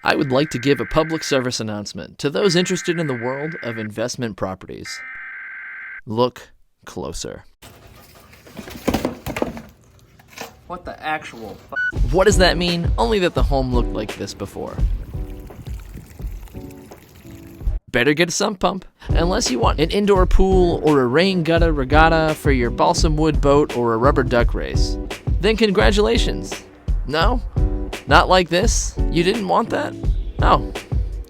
I would like to give a public service announcement to those interested in the world of investment properties. Look closer. What the actual What does that mean? Only that the home looked like this before. Better get a sump pump, unless you want an indoor pool or a rain gutter regatta for your balsam wood boat or a rubber duck race. Then congratulations. No? Not like this? You didn't want that? Oh,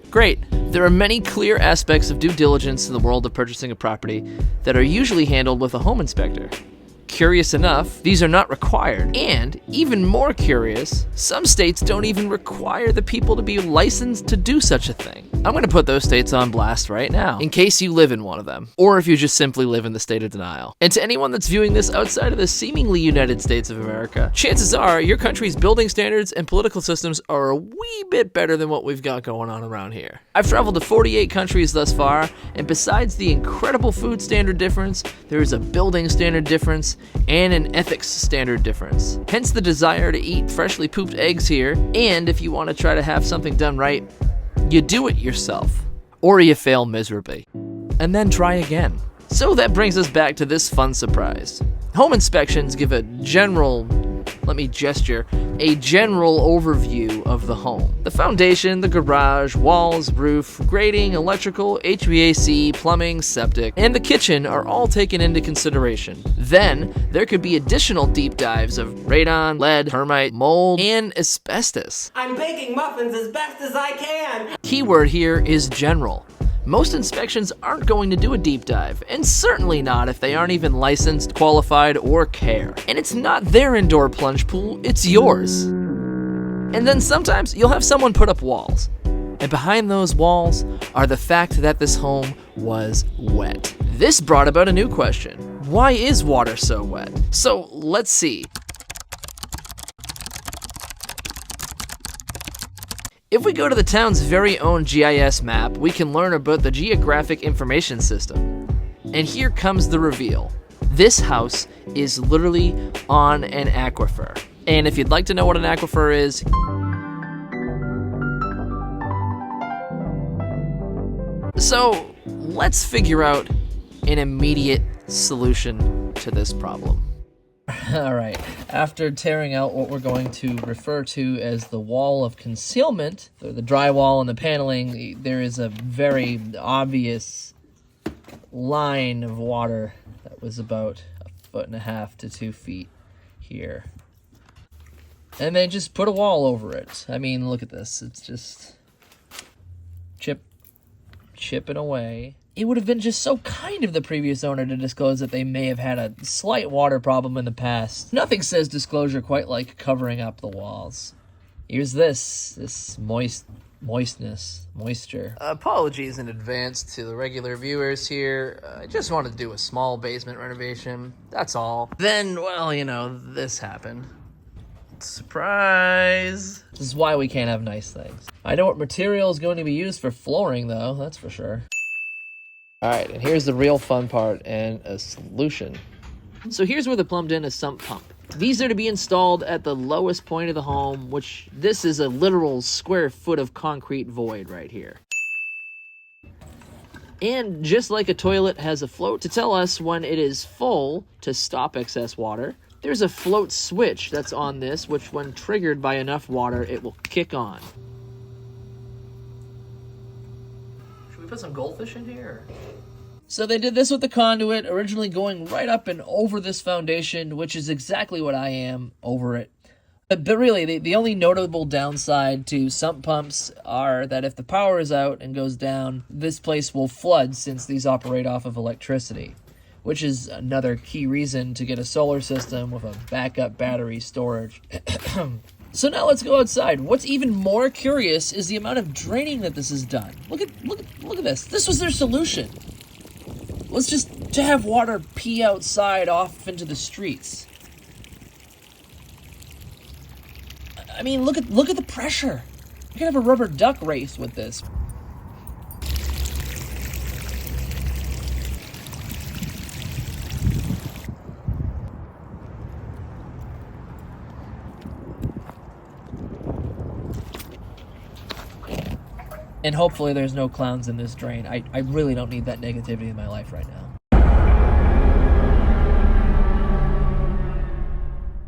great. There are many clear aspects of due diligence in the world of purchasing a property that are usually handled with a home inspector. Curious enough, these are not required, and even more curious, some states don't even require the people to be licensed to do such a thing. I'm going to put those states on blast right now, in case you live in one of them, or if you just simply live in the state of denial. And to anyone that's viewing this outside of the seemingly United States of America, chances are your country's building standards and political systems are a wee bit better than what we've got going on around here. I've traveled to 48 countries thus far, and besides the incredible food standard difference, there is a building standard difference and an ethics standard difference. Hence the desire to eat freshly pooped eggs here, and if you want to try to have something done right, you do it yourself, or you fail miserably, and then try again. So that brings us back to this fun surprise. Home inspections give a general overview of the home. The foundation, the garage, walls, roof, grading, electrical, HVAC, plumbing, septic, and the kitchen are all taken into consideration. Then, there could be additional deep dives of radon, lead, termite, mold, and asbestos. I'm baking muffins as best as I can. Keyword here is general. Most inspections aren't going to do a deep dive, and certainly not if they aren't even licensed, qualified, or care. And it's not their indoor plunge pool, it's yours. And then sometimes you'll have someone put up walls. And behind those walls are the fact that this home was wet. This brought about a new question. Why is water so wet? So let's see. If we go to the town's very own GIS map, we can learn about the Geographic Information System. And here comes the reveal. This house is literally on an aquifer. And if you'd like to know what an aquifer is, so let's figure out an immediate solution to this problem. Alright, after tearing out what we're going to refer to as the wall of concealment, the drywall and the paneling, there is a very obvious line of water that was about 1.5 to 2 feet here. And they just put a wall over it. I mean, look at this. It's just chipping away. It would have been just so kind of the previous owner to disclose that they may have had a slight water problem in the past. Nothing says disclosure quite like covering up the walls. Here's this moisture. Apologies in advance to the regular viewers here. I just wanted to do a small basement renovation. That's all. Then, well, this happened. Surprise! This is why we can't have nice things. I know what material is going to be used for flooring, though, that's for sure. Alright, and here's the real fun part and a solution. So here's where they plumbed in a sump pump. These are to be installed at the lowest point of the home, which this is a literal square foot of concrete void right here. And just like a toilet has a float to tell us when it is full to stop excess water, there's a float switch that's on this, which when triggered by enough water, it will kick on. Should we put some goldfish in here? So they did this with the conduit, originally going right up and over this foundation, which is exactly what I am, over it. But really, the only notable downside to sump pumps are that if the power is out and goes down, this place will flood since these operate off of electricity, which is another key reason to get a solar system with a backup battery storage. So now let's go outside. What's even more curious is the amount of draining that this has done. Look at this. This was their solution. Let's just to have water pee outside off into the streets. I mean, look at the pressure. You can have a rubber duck race with this. And hopefully there's no clowns in this drain. I really don't need that negativity in my life right now.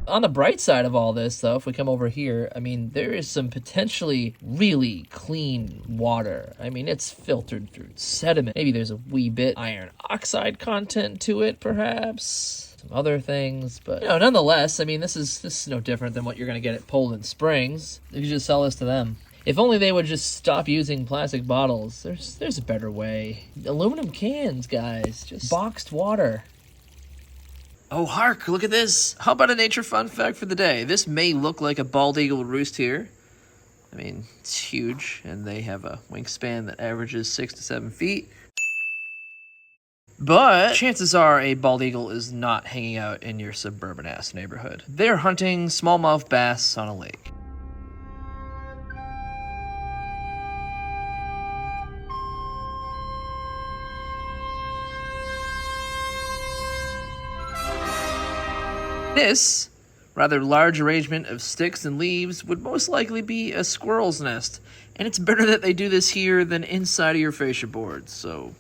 On the bright side of all this, though, if we come over here, I mean, there is some potentially really clean water. I mean, it's filtered through sediment. Maybe there's a wee bit iron oxide content to it, perhaps. Some other things, but, you know, nonetheless, I mean, this is no different than what you're going to get at Poland Springs. You could just sell this to them. If only they would just stop using plastic bottles. There's a better way. Aluminum cans, guys. Just boxed water. Oh, hark, look at this. How about a nature fun fact for the day? This may look like a bald eagle roost here. I mean, it's huge, and they have a wingspan that averages 6 to 7 feet. But chances are a bald eagle is not hanging out in your suburban-ass neighborhood. They're hunting smallmouth bass on a lake. This rather large arrangement of sticks and leaves would most likely be a squirrel's nest, and it's better that they do this here than inside of your fascia board, so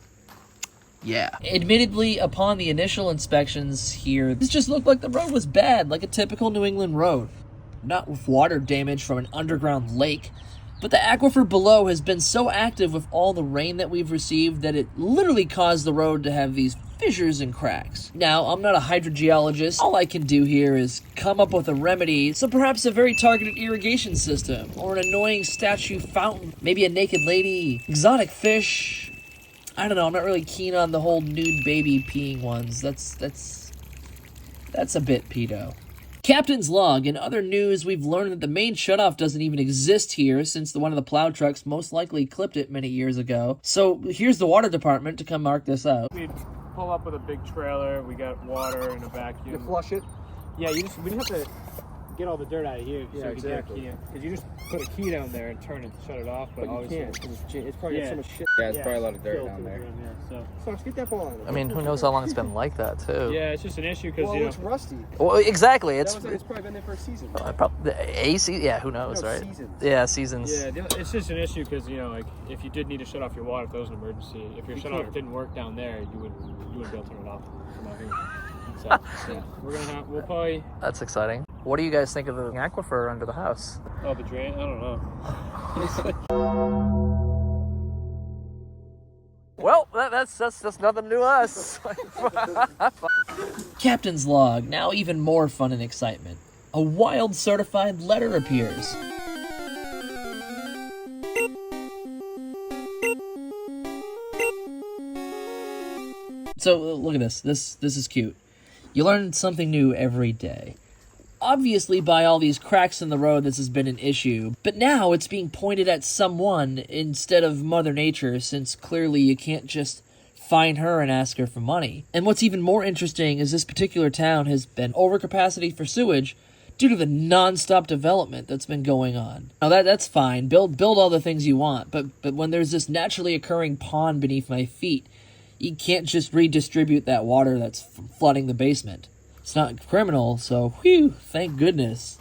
yeah. Admittedly, upon the initial inspections here, this just looked like the road was bad, like a typical New England road. Not with water damage from an underground lake, but the aquifer below has been so active with all the rain that we've received that it literally caused the road to have these fissures and cracks. Now, I'm not a hydrogeologist. All I can do here is come up with a remedy, so perhaps a very targeted irrigation system, or an annoying statue fountain, maybe a naked lady, exotic fish. I don't know, I'm not really keen on the whole nude baby peeing ones. That's a bit pedo. Captain's log. In other news, we've learned that the main shutoff doesn't even exist here since one of the plow trucks most likely clipped it many years ago. So here's the water department to come mark this out. We pull up with a big trailer. We got water and a vacuum. You flush it? Yeah, we just have to get all the dirt out of here. Yeah, so exactly. Because you just put a key down there and turn it, shut it off. But you can't, because it's probably got so much shit. Yeah, it's probably a lot of dirt down there. So Fox, get that ball out of there. I mean, who knows how long it's been like that, too. yeah, it's just an issue because Well, it's rusty. Well, exactly. It's probably been there for a season. Yeah, who knows, No, right? seasons. Yeah, seasons. yeah, it's just an issue because like if you did need to shut off your water, if there was an emergency, if your shutoff didn't work down there, you wouldn't be able to turn it off from out here. So yeah, we'll probably. That's exciting. What do you guys think of the aquifer under the house? Oh, the drain? I don't know. Well, that's nothing to us. Captain's log, now even more fun and excitement. A wild certified letter appears. So look at this. This is cute. You learn something new every day. Obviously, by all these cracks in the road, this has been an issue, but now it's being pointed at someone instead of Mother Nature, since clearly you can't just find her and ask her for money. And what's even more interesting is this particular town has been overcapacity for sewage due to the non-stop development that's been going on. Now that's fine, build all the things you want, but when there's this naturally occurring pond beneath my feet, you can't just redistribute that water that's flooding the basement. It's not criminal, so whew, thank goodness.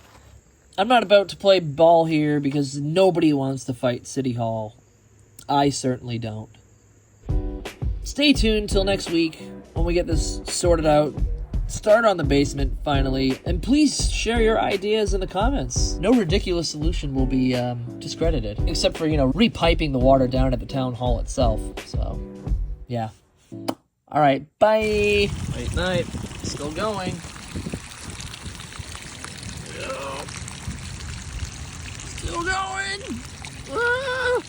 I'm not about to play ball here because nobody wants to fight City Hall. I certainly don't. Stay tuned till next week when we get this sorted out. Start on the basement, finally, and please share your ideas in the comments. No ridiculous solution will be discredited, except for, repiping the water down at the town hall itself. So, yeah. All right, bye. Late night, still going. Still going. Ah!